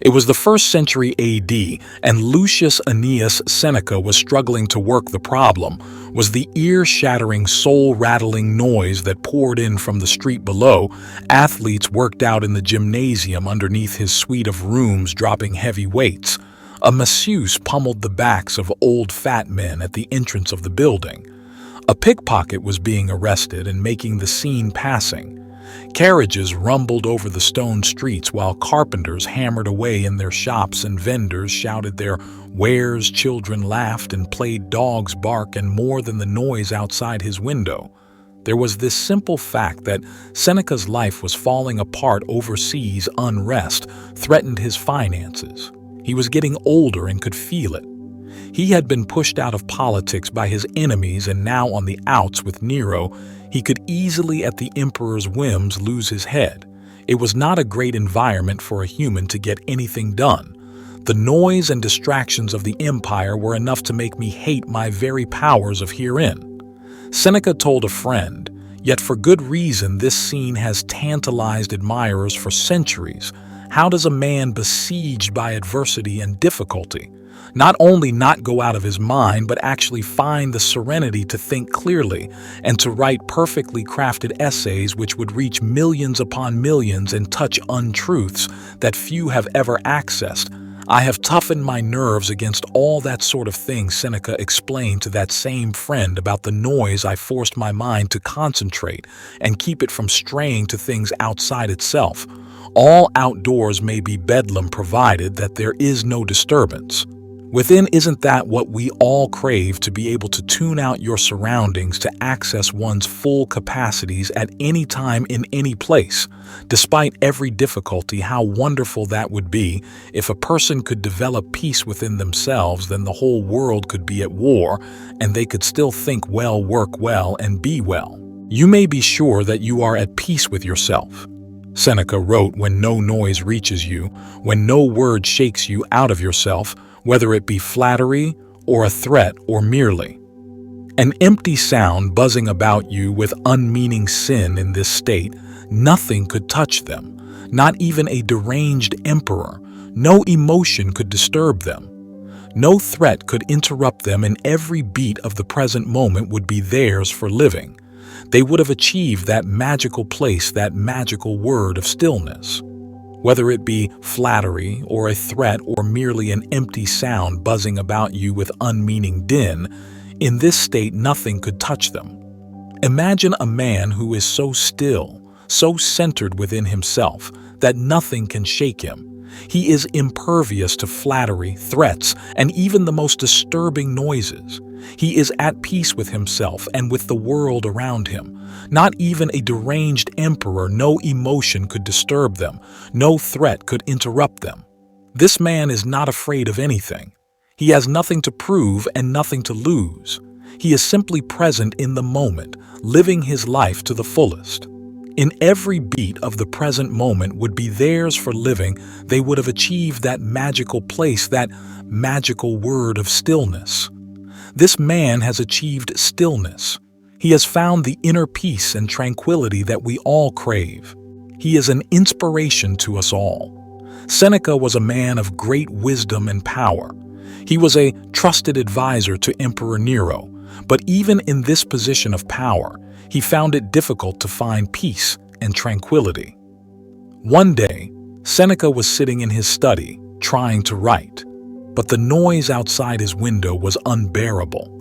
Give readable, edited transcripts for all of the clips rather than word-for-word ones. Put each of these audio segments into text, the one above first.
It was the 1st century AD, and Lucius Annaeus Seneca was struggling to work. The problem was the ear-shattering, soul-rattling noise that poured in from the street below. Athletes worked out in the gymnasium underneath his suite of rooms, dropping heavy weights. A masseuse pummeled the backs of old fat men at the entrance of the building. A pickpocket was being arrested and making the scene passing. Carriages rumbled over the stone streets while carpenters hammered away in their shops and vendors shouted their wares. Children laughed and played dogs bark, and more than the noise outside his window, there was this simple fact that Seneca's life was falling apart. Overseas unrest threatened his finances. He was getting older and could feel it. He had been pushed out of politics by his enemies, and now on the outs with Nero, he could easily, at the emperor's whims, lose his head. It was not a great environment for a human to get anything done. The noise and distractions of the empire were enough to make me hate my very powers of herein. Seneca told a friend, yet for good reason. This scene has tantalized admirers for centuries. How does a man besieged by adversity and difficulty not only not go out of his mind, but actually find the serenity to think clearly and to write perfectly crafted essays which would reach millions upon millions and touch untruths that few have ever accessed? I have toughened my nerves against all that sort of thing, Seneca explained to that same friend about the noise. I forced my mind to concentrate and keep it from straying to things outside itself. All outdoors may be bedlam provided that there is no disturbance. Within, isn't that what we all crave, to be able to tune out your surroundings, to access one's full capacities at any time in any place? Despite every difficulty, how wonderful that would be. If a person could develop peace within themselves, then the whole world could be at war, and they could still think well, work well, and be well. You may be sure that you are at peace with yourself. Seneca wrote, when no noise reaches you, when no word shakes you out of yourself, whether it be flattery or a threat or merely an empty sound buzzing about you with unmeaning sin, in this state, nothing could touch them, not even a deranged emperor. No emotion could disturb them. No threat could interrupt them, and every beat of the present moment would be theirs for living. They would have achieved that magical place, that magical word of stillness. Whether it be flattery or a threat or merely an empty sound buzzing about you with unmeaning din, in this state nothing could touch them. Imagine a man who is so still, so centered within himself, that nothing can shake him. He is impervious to flattery, threats, and even the most disturbing noises. He is at peace with himself and with the world around him. Not even a deranged emperor, no emotion could disturb them. No threat could interrupt them. This man is not afraid of anything. He has nothing to prove and nothing to lose. He is simply present in the moment, living his life to the fullest. In every beat of the present moment would be theirs for living. They would have achieved that magical place, that magical word of stillness. This man has achieved stillness. He has found the inner peace and tranquility that we all crave. He is an inspiration to us all. Seneca was a man of great wisdom and power. He was a trusted advisor to Emperor Nero, but even in this position of power, he found it difficult to find peace and tranquility. One day, Seneca was sitting in his study, trying to write, but the noise outside his window was unbearable.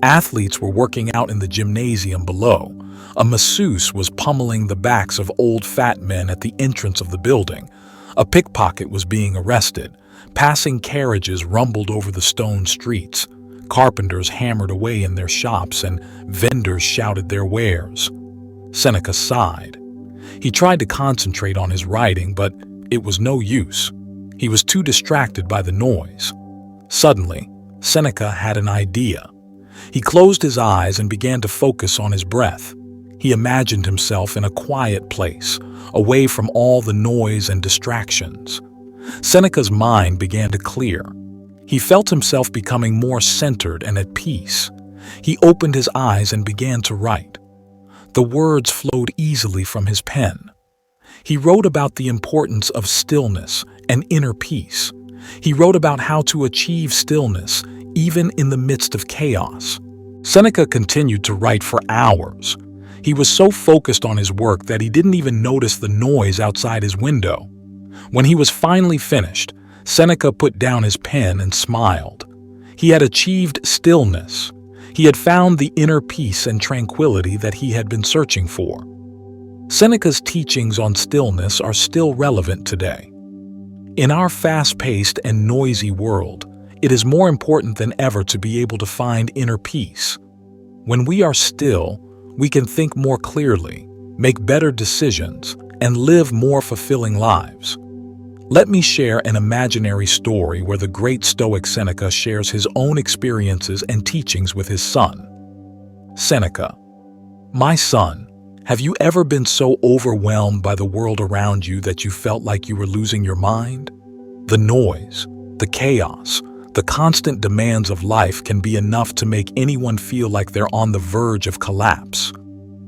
Athletes were working out in the gymnasium below. A masseuse was pummeling the backs of old fat men at the entrance of the building. A pickpocket was being arrested. Passing carriages rumbled over the stone streets. Carpenters hammered away in their shops, and vendors shouted their wares. Seneca sighed. He tried to concentrate on his writing, but it was no use. He was too distracted by the noise. Suddenly, Seneca had an idea. He closed his eyes and began to focus on his breath. He imagined himself in a quiet place, away from all the noise and distractions. Seneca's mind began to clear. He felt himself becoming more centered and at peace. He opened his eyes and began to write. The words flowed easily from his pen. He wrote about the importance of stillness and inner peace. He wrote about how to achieve stillness, even in the midst of chaos. Seneca continued to write for hours. He was so focused on his work that he didn't even notice the noise outside his window. When he was finally finished, Seneca put down his pen and smiled. He had achieved stillness. He had found the inner peace and tranquility that he had been searching for. Seneca's teachings on stillness are still relevant today. In our fast-paced and noisy world, it is more important than ever to be able to find inner peace. When we are still, we can think more clearly, make better decisions, and live more fulfilling lives. Let me share an imaginary story where the great Stoic Seneca shares his own experiences and teachings with his son. Seneca: "My son, have you ever been so overwhelmed by the world around you that you felt like you were losing your mind? The noise, the chaos, the constant demands of life can be enough to make anyone feel like they're on the verge of collapse.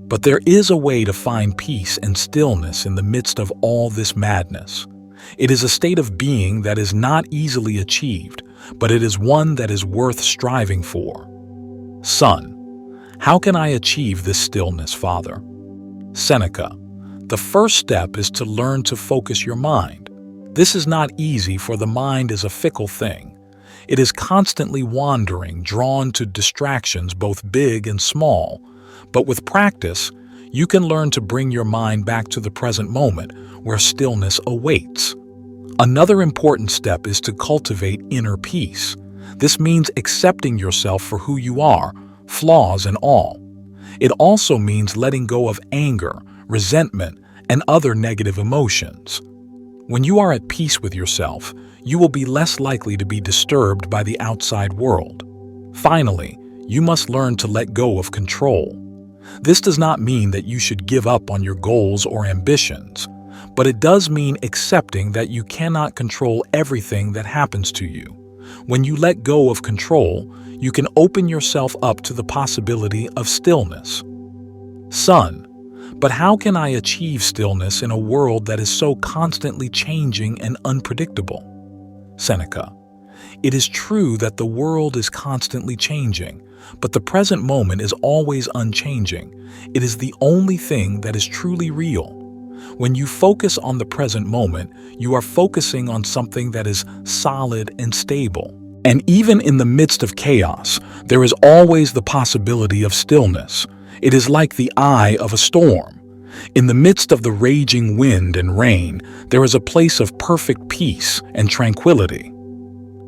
But there is a way to find peace and stillness in the midst of all this madness. It is a state of being that is not easily achieved, but it is one that is worth striving for. Son, how can I achieve this stillness, Father?" Seneca: "The first step is to learn to focus your mind. This is not easy, for the mind is a fickle thing. It is constantly wandering, drawn to distractions both big and small. But with practice, you can learn to bring your mind back to the present moment, where stillness awaits. Another important step is to cultivate inner peace. This means accepting yourself for who you are, flaws and all. It also means letting go of anger, resentment, and other negative emotions. When you are at peace with yourself, you will be less likely to be disturbed by the outside world. Finally, you must learn to let go of control. This does not mean that you should give up on your goals or ambitions, but it does mean accepting that you cannot control everything that happens to you. When you let go of control, you can open yourself up to the possibility of stillness. Son, but how can I achieve stillness in a world that is so constantly changing and unpredictable? Seneca: "It is true that the world is constantly changing, but the present moment is always unchanging. It is the only thing that is truly real. When you focus on the present moment, you are focusing on something that is solid and stable. And even in the midst of chaos, there is always the possibility of stillness. It is like the eye of a storm. In the midst of the raging wind and rain, there is a place of perfect peace and tranquility.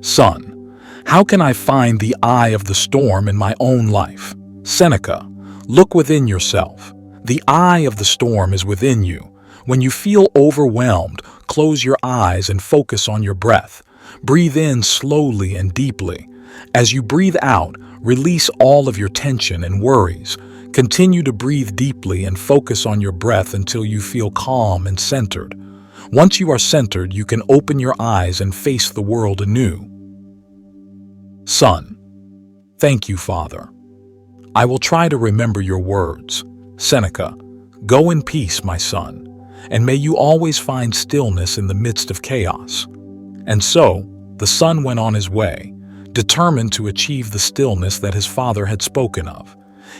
Son, how can I find the eye of the storm in my own life? Seneca: "Look within yourself. The eye of the storm is within you. When you feel overwhelmed, close your eyes and focus on your breath. Breathe in slowly and deeply. As you breathe out, release all of your tension and worries. Continue to breathe deeply and focus on your breath until you feel calm and centered. Once you are centered, you can open your eyes and face the world anew." Son: "Thank you, Father. I will try to remember your words." Seneca: "Go in peace, my son, and may you always find stillness in the midst of chaos." And so, the son went on his way, determined to achieve the stillness that his father had spoken of.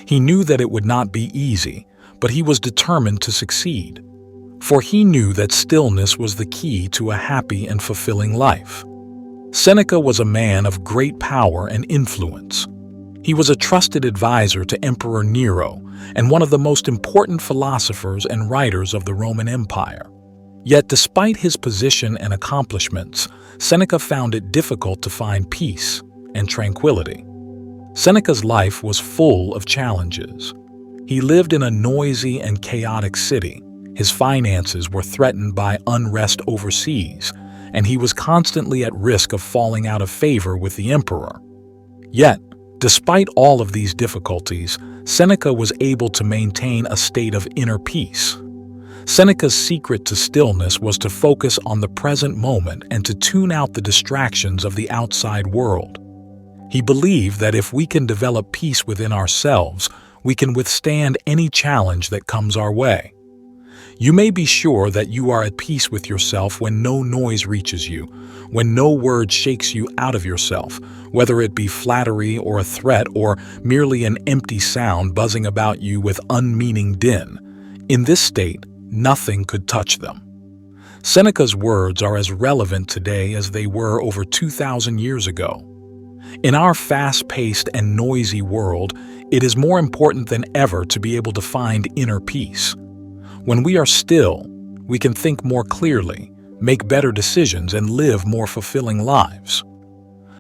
He knew that it would not be easy, but he was determined to succeed. For he knew that stillness was the key to a happy and fulfilling life. Seneca was a man of great power and influence. He was a trusted advisor to Emperor Nero and one of the most important philosophers and writers of the Roman Empire. Yet despite his position and accomplishments, Seneca found it difficult to find peace and tranquility. Seneca's life was full of challenges. He lived in a noisy and chaotic city. His finances were threatened by unrest overseas, and he was constantly at risk of falling out of favor with the emperor. Yet, despite all of these difficulties, Seneca was able to maintain a state of inner peace. Seneca's secret to stillness was to focus on the present moment and to tune out the distractions of the outside world. He believed that if we can develop peace within ourselves, we can withstand any challenge that comes our way. You may be sure that you are at peace with yourself when no noise reaches you, when no word shakes you out of yourself, whether it be flattery or a threat or merely an empty sound buzzing about you with unmeaning din. In this state, nothing could touch them. Seneca's words are as relevant today as they were over 2,000 years ago. In our fast-paced and noisy world, it is more important than ever to be able to find inner peace. When we are still, we can think more clearly, make better decisions, and live more fulfilling lives.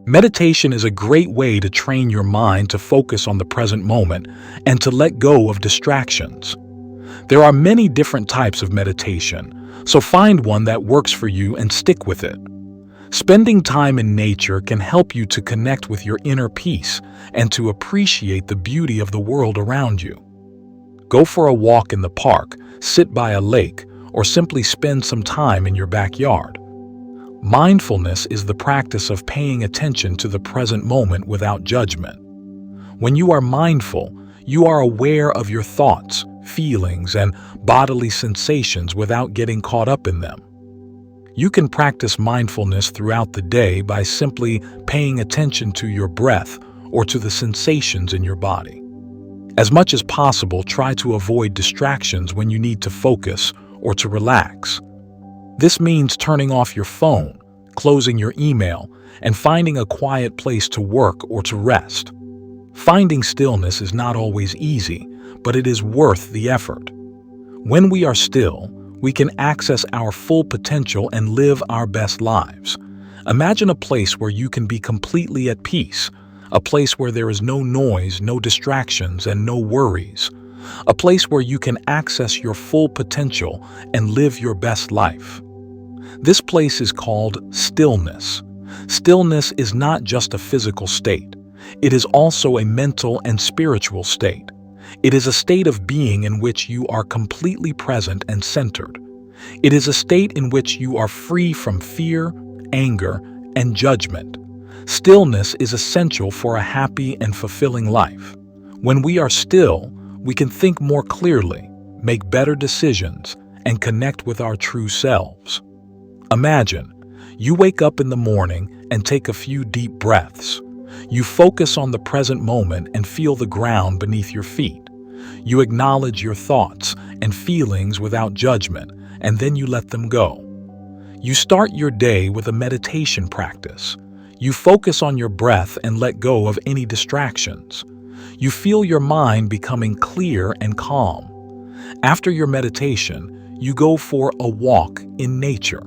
Meditation is a great way to train your mind to focus on the present moment and to let go of distractions. There are many different types of meditation, so find one that works for you and stick with it. Spending time in nature can help you to connect with your inner peace and to appreciate the beauty of the world around you. Go for a walk in the park, sit by a lake, or simply spend some time in your backyard. Mindfulness is the practice of paying attention to the present moment without judgment. When you are mindful, you are aware of your thoughts, feelings, and bodily sensations without getting caught up in them. You can practice mindfulness throughout the day by simply paying attention to your breath or to the sensations in your body. As much as possible, try to avoid distractions when you need to focus or to relax. This means turning off your phone, closing your email, and finding a quiet place to work or to rest. Finding stillness is not always easy, but it is worth the effort. When we are still, we can access our full potential and live our best lives. Imagine a place where you can be completely at peace, a place where there is no noise, no distractions, and no worries. A place where you can access your full potential and live your best life. This place is called stillness. Stillness is not just a physical state. It is also a mental and spiritual state. It is a state of being in which you are completely present and centered. It is a state in which you are free from fear, anger, and judgment. Stillness is essential for a happy and fulfilling life. When we are still, we can think more clearly, make better decisions, and connect with our true selves. Imagine, you wake up in the morning and take a few deep breaths. You focus on the present moment and feel the ground beneath your feet. You acknowledge your thoughts and feelings without judgment, and then you let them go. You start your day with a meditation practice. You focus on your breath and let go of any distractions. You feel your mind becoming clear and calm. After your meditation, you go for a walk in nature.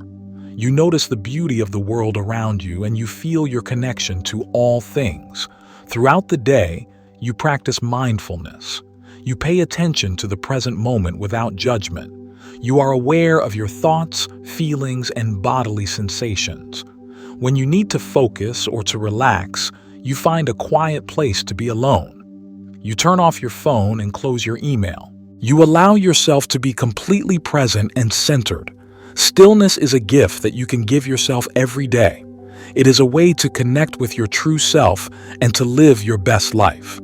You notice the beauty of the world around you and you feel your connection to all things. Throughout the day, you practice mindfulness. You pay attention to the present moment without judgment. You are aware of your thoughts, feelings, and bodily sensations. When you need to focus or to relax, you find a quiet place to be alone. You turn off your phone and close your email. You allow yourself to be completely present and centered. Stillness is a gift that you can give yourself every day. It is a way to connect with your true self and to live your best life.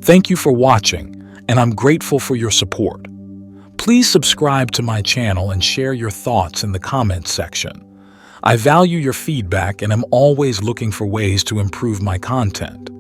Thank you for watching, and I'm grateful for your support. Please subscribe to my channel and share your thoughts in the comments section. I value your feedback and am always looking for ways to improve my content.